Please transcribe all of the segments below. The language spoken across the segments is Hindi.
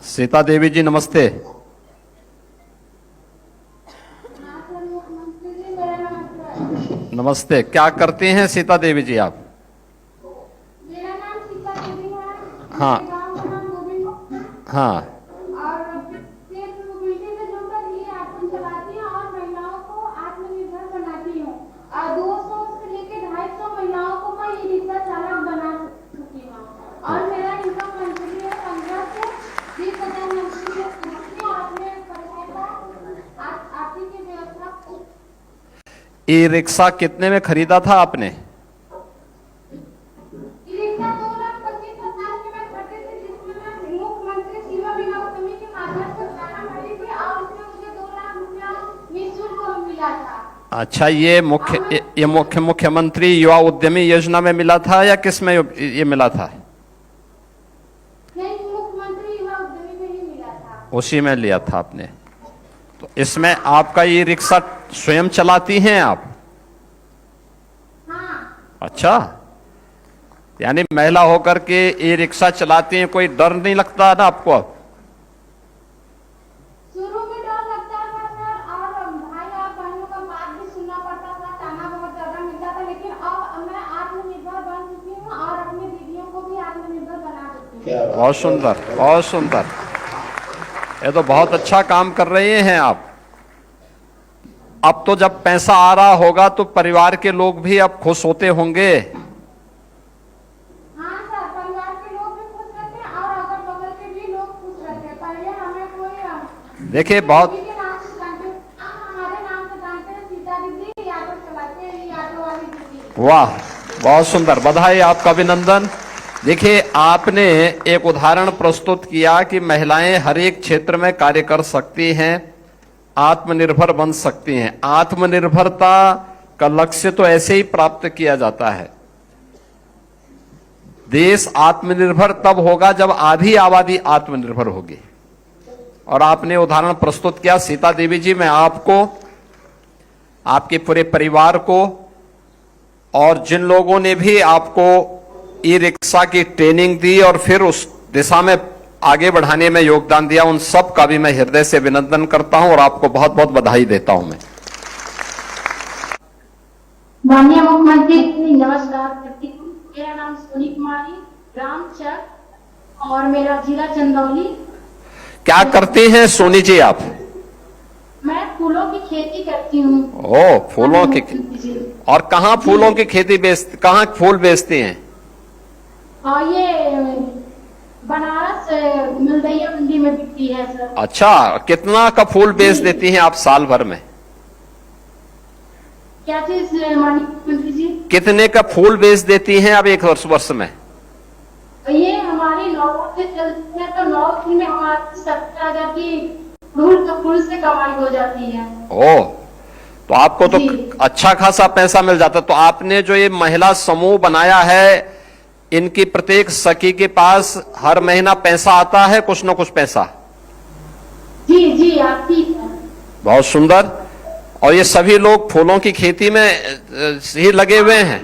सीता देवी जी नमस्ते। नमस्ते, क्या करती हैं सीता देवी जी आप? मेरा नाम सीता देवी है। हाँ मेरे गांव का नाम गोविंद है। हाँ। और सेल्फ मोबिलिटी से जुड़कर ये आश्रम चलाती हूँ और महिलाओं को आत्मनिर्भर बनाती हूँ। और 200 से लेकर 250 महिलाओं को मैं ई रिक्शा चालक बना चुकी हूँ। और मेरा इनकम मंथली है 15 से 20,000 मंथली है। आपने आर्थिक व्यवस्था ई रिक्शा कितने में खरीदा था आपने? अच्छा, ये मुख्यमंत्री युवा उद्यमी योजना में मिला था या किस में ये मिला था? नहीं, मुख्यमंत्री युवा उद्यमी में ही मिला था। उसी में लिया था आपने। तो इसमें आपका ये रिक्शा स्वयं चलाती हैं आप? हाँ। अच्छा, यानी महिला होकर के ये रिक्शा चलाती हैं, कोई डर नहीं लगता ना आपको? शुरू में डर लगता था सर, और भाई और बहनों का बात भी सुनना पड़ता था, ताना बहुत ज्यादा मिलता था। लेकिन अब मैं आत्मनिर्भर बन चुकी हूँ और अपनी दीदियों को भी आत्मनिर्भर बना देती हूँ। बहुत सुंदर, बहुत सुंदर। ये तो बहुत अच्छा काम कर रहे हैं आप। अब तो जब पैसा आ रहा होगा तो परिवार के लोग भी अब खुश होते होंगे। हाँ सर, परिवार के लोग भी खुश रहते हैं और अगल बगल के भी लोग खुश रहते हैं। पहले हमें कोई देखिए बहुत दीदी के नाम से जानते, हमारे नाम से जानते हैं, सीता दीदी ये ऑटो चलाते हैं, ये ऑटो वाली दीदी। वाह, बहुत सुंदर, बधाई, आपका अभिनंदन। देखिए, आपने एक उदाहरण प्रस्तुत किया कि महिलाएं हर एक क्षेत्र में कार्य कर सकती हैं, आत्मनिर्भर बन सकती हैं। आत्मनिर्भरता का लक्ष्य तो ऐसे ही प्राप्त किया जाता है। देश आत्मनिर्भर तब होगा जब आधी आबादी आत्मनिर्भर होगी। और आपने उदाहरण प्रस्तुत किया। सीता देवी जी, मैं आपको, आपके पूरे परिवार को और जिन लोगों ने भी आपको ई रिक्शा की ट्रेनिंग दी और फिर उस दिशा में आगे बढ़ाने में योगदान दिया, उन सब का भी मैं हृदय से अभिनंदन करता हूं और आपको बहुत बहुत बधाई देता हूं। मैं माननीय मुख्यमंत्री नमस्कार करती हूँ। मेरा नाम सोनी कुमारी, ग्राम चक और मेरा जिला चंदौली। क्या करती हैं सोनी जी आप? मैं फूलों की खेती करती हूँ। ओ, फूलों की। और कहाँ फूलों की खेती कहाँ फूल बेचती हैं? और ये बनारस मिलदैया मंडी में बिकती है सर। अच्छा, कितना का फूल बेच देती हैं आप साल भर में? क्या चीज माननीय मुख्यमंत्री जी? कितने का फूल बेच देती हैं आप एक वर्ष में? ये हमारी 9 से चलती है तो 9 दिन में हमारी 70,000 की फूल से कमाई हो जाती है। ओ, तो आपको तो अच्छा खासा पैसा मिल जाता। तो आपने जो ये महिला समूह बनाया है, इनकी प्रत्येक सखी के पास हर महीना पैसा आता है, कुछ न कुछ पैसा? जी जी, आती है। बहुत सुंदर। और ये सभी लोग फूलों की खेती में ही लगे हुए हैं?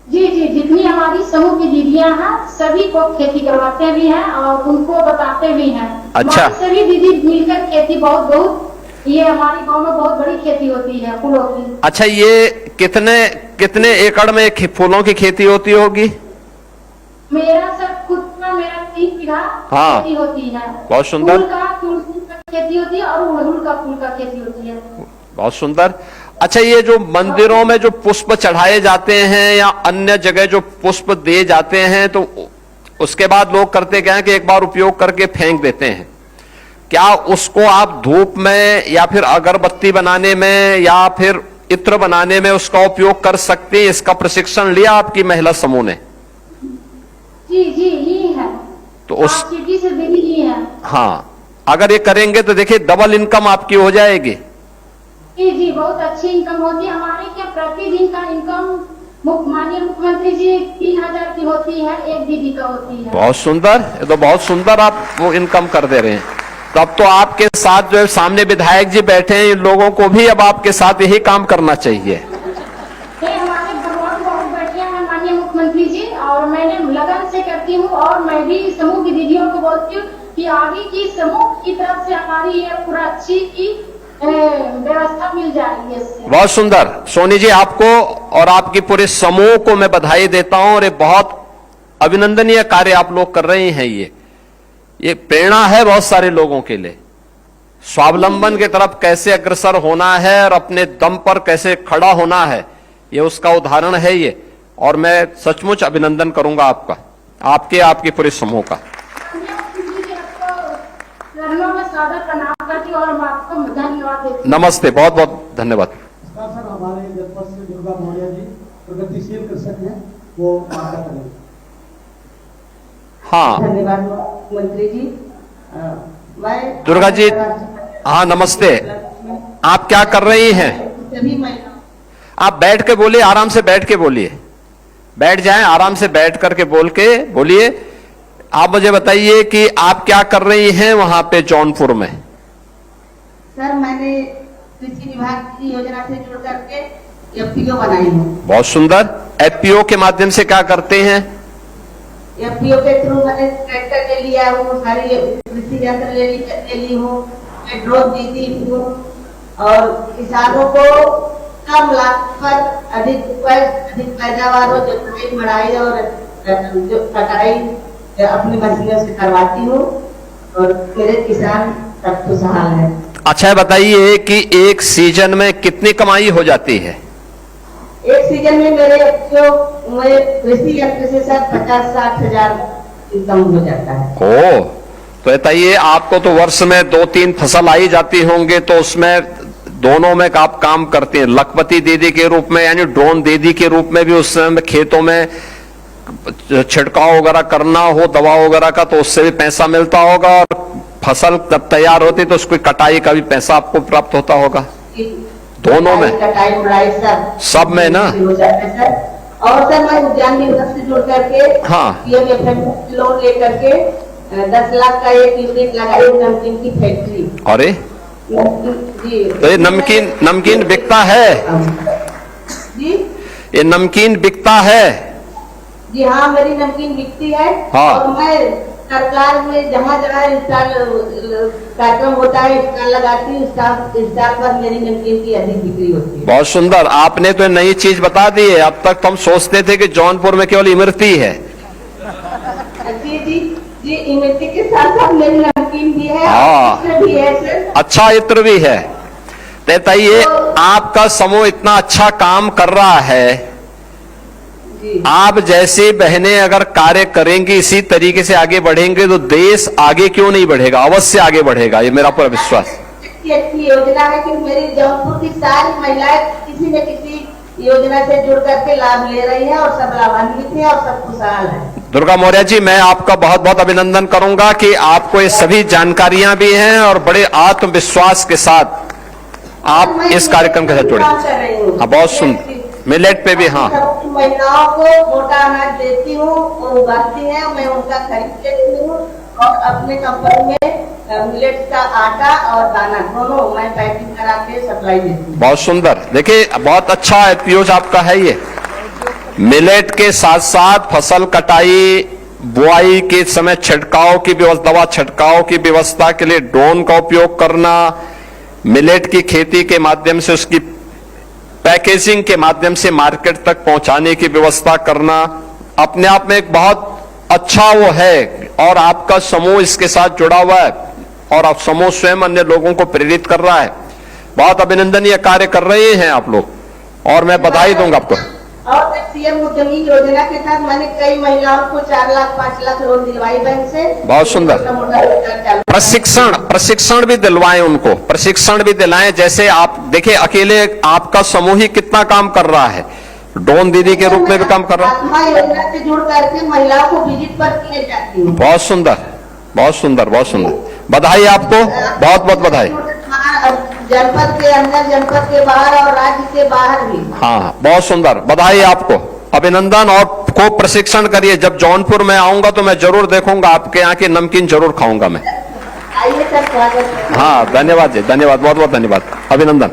जी जी, जितनी हमारी समूह की दीदियां हैं सभी को खेती करवाते भी हैं और उनको बताते भी हैं। अच्छा, सभी दीदी मिलकर खेती बहुत ये हमारे गांव में बहुत बड़ी खेती होती है फूलों की। अच्छा, ये कितने एकड़ में फूलों की खेती होती होगी? मेरा सर खुद का, मेरा 3 बीघा हाँ, खेती होती है। बहुत सुंदर। फूल का खेती होती है और अड़हुल का फूल का खेती होती है। बहुत सुंदर। अच्छा, ये जो मंदिरों में जो पुष्प चढ़ाए जाते हैं या अन्य जगह जो पुष्प दिए जाते हैं, तो उसके बाद लोग करते क्या है कि एक बार उपयोग करके फेंक देते हैं। क्या उसको आप धूप में या फिर अगरबत्ती बनाने में या फिर इत्र बनाने में उसका उपयोग कर सकते हैं? इसका प्रशिक्षण लिया आपकी महिला समूह ने? जी जी, ली है। तो उस सिटी से भी ली है। हाँ, अगर ये करेंगे तो देखिए डबल इनकम आपकी हो जाएगी। जी जी, बहुत अच्छी इनकम होती है हमारे। क्या प्रतिदिन का इनकम माननीय मुख्यमंत्री जी 3,000 की होती है, एक दीदी का होती है। बहुत सुंदर, ये तो बहुत सुंदर आप वो इनकम कर दे रहे हैं। तब तो आपके साथ जो है सामने विधायक जी बैठे हैं, इन लोगों को भी अब आपके साथ यही काम करना चाहिए। हमारे भगवान बहुत बैठे हैं माननीय मुख्यमंत्री जी, और मैंने लगन से करती हूँ और मैं भी समूह की दीदियों को बोलती हूँ कि आगे की समूह की तरफ से हमारी ये पूरा अच्छी की व्यवस्था मिल जाएगी इससे। बहुत सुंदर। सोनी जी, आपको और आपकी पूरे समूह को मैं बधाई देता हूं और ये बहुत अभिनंदनीय कार्य आप लोग कर रहे हैं। ये प्रेरणा है बहुत सारे लोगों के लिए। स्वावलंबन की तरफ कैसे अग्रसर होना है और अपने दम पर कैसे खड़ा होना है, ये उसका उदाहरण है ये। और मैं सचमुच अभिनंदन करूंगा आपका, आपके पूरे समूह का। चरणों में सादर प्रणाम करती और मैं आपको धन्यवाद देती हूं। नमस्ते, बहुत बहुत धन्यवाद। सर, हमारे जनपद से दुर्गा मौर्य जी प्रगतिशील कृषक हैं, वो वार्ता करेंगे। हाँ, धन्यवाद मंत्री जी। मैं दुर्गा जी, हाँ नमस्ते। आप क्या कर रही हैं? सभी महिलाओं, आप बैठ के बोलिए, आराम से बैठ के बोलिए। बैठ जाएं, आराम से बैठ करके बोलिए। आप मुझे बताइए कि आप क्या कर रही हैं वहां पे जौनपुर में? सर मैंने कृषि विभाग की योजना से जुड़ करके एफपीओ बनाई हूँ। बहुत सुंदर। एफपीओ के माध्यम से क्या करते हैं? एफपीओ के थ्रू मैंने ट्रैक्टर ले लिया हूँ, सारी कृषि यंत्र ले ली हूँ, मैं ड्रोन दी हूँ और किसानों को कम लागत पर अधिक उपज, अधिक पैदावार हो, जो मड़ाई और जो कटाई अपनी मशीनों से करवाती हूँ और मेरे किसान सब खुशहाल है। अच्छा, बताइए कि एक सीजन में कितनी कमाई हो जाती है? एक सीजन में मेरे जो कृषि यंत्र से सर 50-60 हजार इनकम हो जाता है। ओ, तो बताइए, आपको तो वर्ष में 2-3 फसल आई जाती होंगे, तो उसमें दोनों में आप काम करते हैं, लखपति दीदी के रूप में यानी ड्रोन दीदी के रूप में भी उस समय खेतों में छिड़काव वगैरह करना हो दवा वगैरह का, तो उससे भी पैसा मिलता होगा और फसल जब तैयार होती तो उसकी कटाई का भी पैसा आपको प्राप्त होता होगा। दोनों में, कटाई उड़ाई सब में ना। हो जाता है सर। और सर मैं उद्यान विभाग से जुड़ करके हाँ, लोन लेकर के 10 लाख का एक यूनिट लगाई नमकीन की फैक्ट्री। अरे जी, तो ये नमकीन बिकता है? जी ये नमकीन बिकता है? जी हाँ, मेरी नमकीन बिकती है। हाँ। और मैं सरकार में जहाँ जहाँ स्टॉल कार्यक्रम होता है स्टॉल लगाती हूँ, स्टॉल पर मेरी नमकीन की अधिक बिक्री होती है। बहुत सुंदर। आपने तो नई चीज बता दी है। अब तक तो हम सोचते थे कि जौनपुर में केवल इमरती है। जी जी जी, इमरती के साथ साथ मेरी नमकीन भी है। हाँ। और इत्र भी है सर। अच्छा, इत्र भी है। बताइए, आपका समूह इतना अच्छा काम कर रहा है, जी आप जैसी बहनें अगर कार्य करेंगी, इसी तरीके से आगे बढ़ेंगे, तो देश आगे क्यों नहीं बढ़ेगा? अवश्य आगे बढ़ेगा, ये मेरा पूरा विश्वास। अच्छी योजना है कि मेरी जौनपुर की सारी महिलाएं किसी न किसी योजना से जुड़ करके लाभ ले रही हैं और सब लाभान्वित हैं और सब खुशहाल हैं। दुर्गा मौर्य जी, मैं आपका बहुत बहुत अभिनंदन करूंगा कि आपको ये सभी जानकारियां भी हैं और बड़े आत्मविश्वास के साथ आप इस कार्यक्रम के साथ जुड़े। हाँ, बहुत सुंदर। मिलेट पे भी, हाँ। महिलाओं को मोटा अनाज देती हूँ, वो उगाती हैं, मैं उनका खरीद लेती हूँ और अपने कंपनी में मिलेट का आटा और दाना दोनों मैं पैकिंग करा के सप्लाई देती हूँ। बहुत सुंदर। देखिए, बहुत अच्छा एपीओज आपका है ये। मिलेट के साथ साथ फसल कटाई बुआई के समय छिड़काव की व्यवस्था, दवा छिड़काव की व्यवस्था के लिए ड्रोन का उपयोग करना, मिलेट की खेती के माध्यम से उसकी पैकेजिंग के माध्यम से मार्केट तक पहुंचाने की व्यवस्था करना, अपने आप में एक बहुत अच्छा वो है। और आपका समूह इसके साथ जुड़ा हुआ है और आप समूह स्वयं अन्य लोगों को प्रेरित कर रहा है। बहुत अभिनंदनीय कार्य कर रहे हैं आप लोग और मैं बधाई दूंगा आपको। और सीएम उद्यमी योजना के तहत मैंने कई महिलाओं को 4 लाख 5 लाख लोन दिलवाई बैंक से। बहुत सुंदर। प्रशिक्षण भी दिलवाएं, उनको प्रशिक्षण भी दिलाएं। जैसे आप देखिए, अकेले आपका समूह ही कितना काम कर रहा है, ड्रोन दीदी के रूप में भी काम कर रहा है। आत्मा योजना से जुड़ करके महिलाओं को विजिट पर किए जाती हूँ। बहुत सुंदर, बहुत सुंदर, बहुत सुंदर। बधाई आपको, बहुत बहुत बधाई। जनपद के अंदर, जनपद के बाहर और राज्य के बाहर भी। हाँ, बहुत सुंदर। बधाई आपको, अभिनंदन। और को प्रशिक्षण करिए। जब जौनपुर में आऊंगा तो मैं जरूर देखूंगा, आपके यहाँ की नमकीन जरूर खाऊंगा मैं। आइए सर, स्वागत है। हाँ, धन्यवाद जी, धन्यवाद, बहुत बहुत धन्यवाद, अभिनंदन।